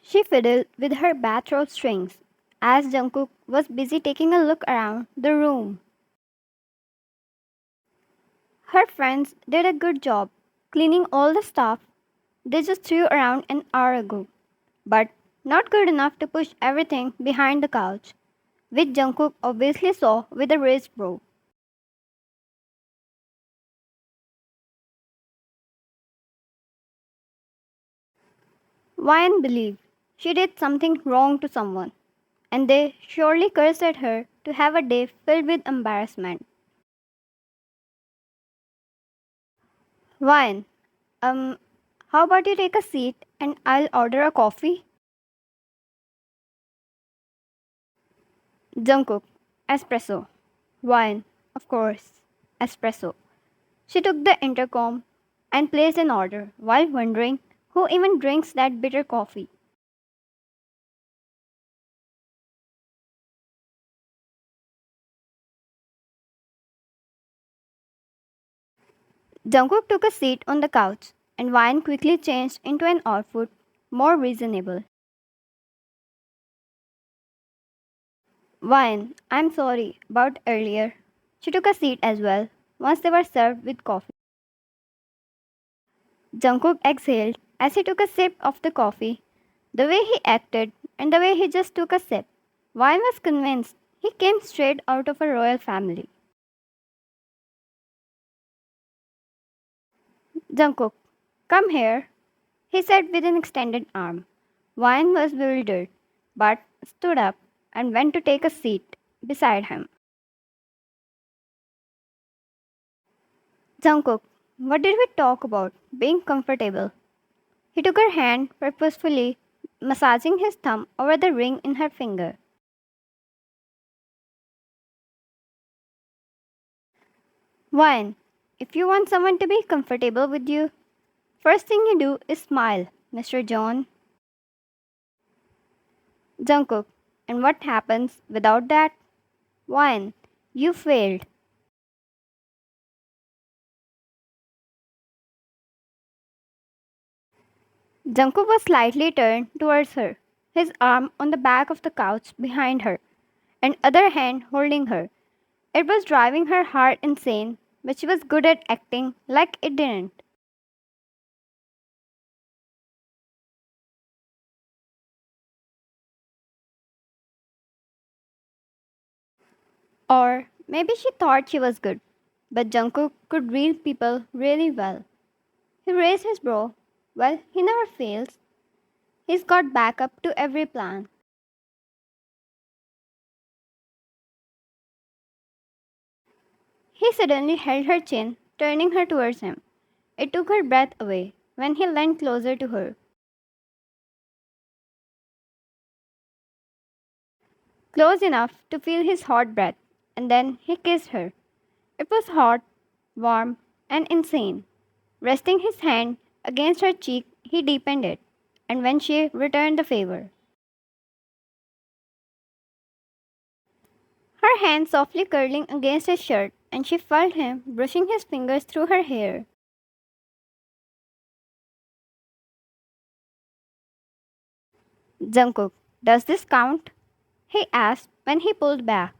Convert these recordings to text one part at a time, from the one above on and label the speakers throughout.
Speaker 1: She fiddled with her bathrobe strings as Jungkook was busy taking a look around the room. Her friends did a good job cleaning all the stuff they just threw around an hour ago, but not good enough to push everything behind the couch, which Jungkook obviously saw with a raised brow. Wyan believed she did something wrong to someone, and they surely cursed at her to have a day filled with embarrassment. Wyan, um, how about you take a seat and I'll order a coffee? Jungkook, espresso. Wyan, of course, espresso. She took the intercom and placed an order while wondering who even drinks that bitter coffee. Jungkook took a seat on the couch, and Wyan quickly changed into an outfit more reasonable. Wyan, I'm sorry about earlier. She took a seat as well once they were served with coffee. Jungkook exhaled as he took a sip of the coffee. The way he acted and the way he just took a sip. Wyan was convinced he came straight out of a royal family. Jungkook, come here, he said with an extended arm. Wyan was bewildered, but stood up and went to take a seat beside him. Jungkook, what did we talk about? Being comfortable. He took her hand purposefully, massaging his thumb over the ring in her finger. Wyan, if you want someone to be comfortable with you, first thing you do is smile, Mr. John. Jungkook, and what happens without that? Wyan, you failed. Jungkook was slightly turned towards her, his arm on the back of the couch behind her, and other hand holding her. It was driving her heart insane, but she was good at acting like it didn't. Or maybe she thought she was good, but Jungkook could read people really well. He raised his brow. Well, he never fails. He's got backup to every plan. He suddenly held her chin, turning her towards him. It took her breath away when he leaned closer to her. Close enough to feel his hot breath, and then he kissed her. It was hot, warm, and insane. Resting his hand against her cheek, he deepened it, and when she returned the favor, her hand softly curling against his shirt, and she felt him brushing his fingers through her hair. Jungkook, does this count? He asked when he pulled back.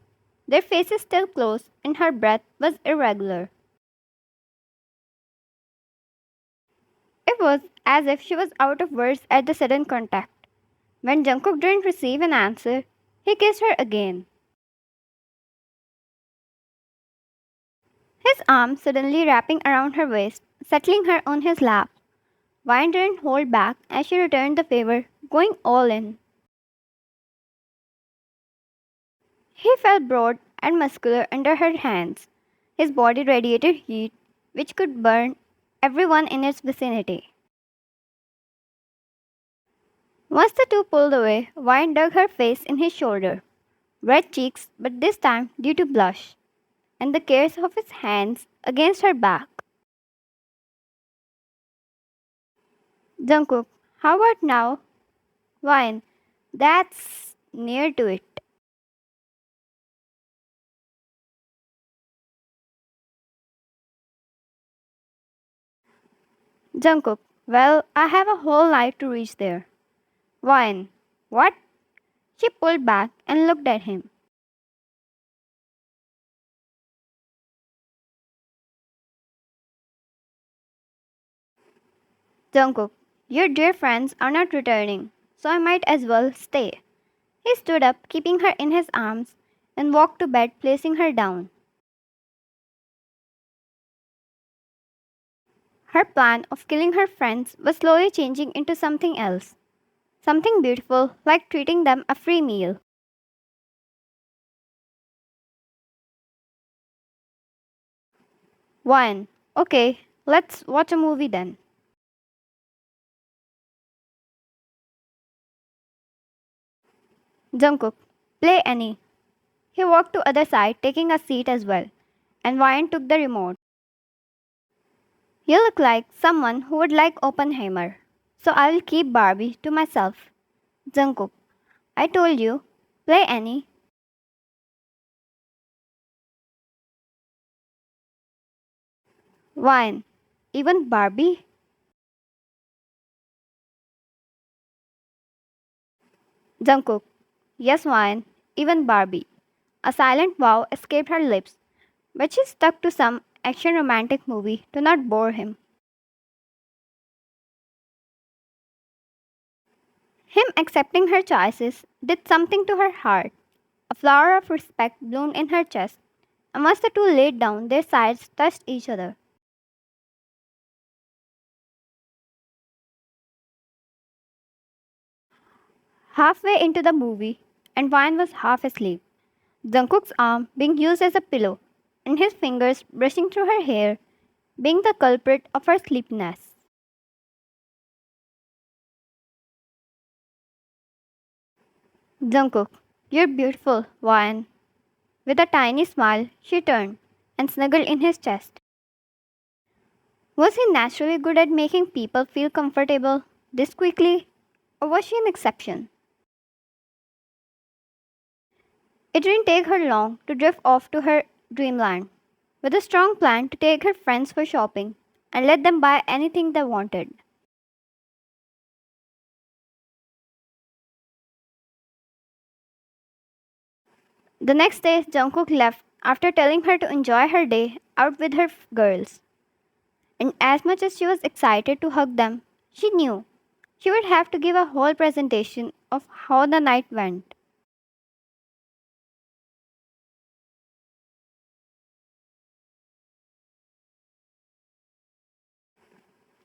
Speaker 1: Their faces still close, and her breath was irregular. It was as if she was out of words at the sudden contact. When Jungkook didn't receive an answer, he kissed her again. His arm suddenly wrapping around her waist, settling her on his lap. Vine didn't hold back as she returned the favor, going all in. He felt broad and muscular under her hands. His body radiated heat, which could burn everyone in its vicinity. Once the two pulled away, Vine dug her face in his shoulder, red cheeks, but this time due to blush, and the cares of his hands against her back. Jungkook, how about now? Vine, that's near to it. Jungkook, well, I have a whole life to reach there. Wine. What? She pulled back and looked at him. Jungkook, your dear friends are not returning, so I might as well stay. He stood up, keeping her in his arms, and walked to bed, placing her down. Her plan of killing her friends was slowly changing into something else. Something beautiful, like treating them a free meal. Wine. Okay, let's watch a movie then. Jungkook, play any. He walked to other side, taking a seat as well, and Wine took the remote. You look like someone who would like Oppenheimer, so I'll keep Barbie to myself. Jungkook, I told you, play any. Wine. Even Barbie? Jungkook, yes, Wine. Even Barbie. A silent wow escaped her lips, but she stuck to some action romantic movie to not bore him. Him accepting her choices did something to her heart. A flower of respect bloomed in her chest, and once the two laid down, their sides touched each other. Halfway into the movie, and Vine was half asleep, Jungkook's arm being used as a pillow, and his fingers brushing through her hair, being the culprit of her sleepiness. Jungkook, you're beautiful, Vine. With a tiny smile, she turned and snuggled in his chest. Was he naturally good at making people feel comfortable this quickly, or was she an exception? It didn't take her long to drift off to her dreamland, with a strong plan to take her friends for shopping and let them buy anything they wanted. The next day, Jungkook left after telling her to enjoy her day out with her girls. And as much as she was excited to hug them, she knew she would have to give a whole presentation of how the night went.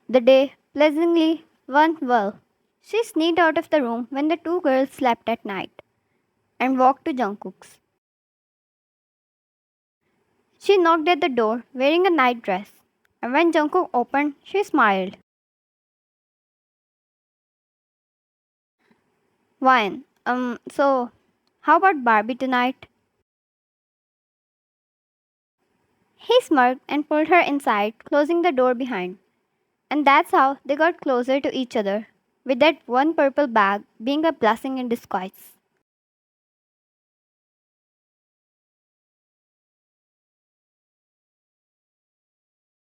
Speaker 1: The day pleasantly went well. She sneaked out of the room when the two girls slept at night and walked to Jungkook's. She knocked at the door wearing a night dress, and when Jungkook opened, she smiled. Fine. So how about Barbie tonight? He smirked and pulled her inside, closing the door behind. And that's how they got closer to each other, with that one purple bag being a blessing in disguise.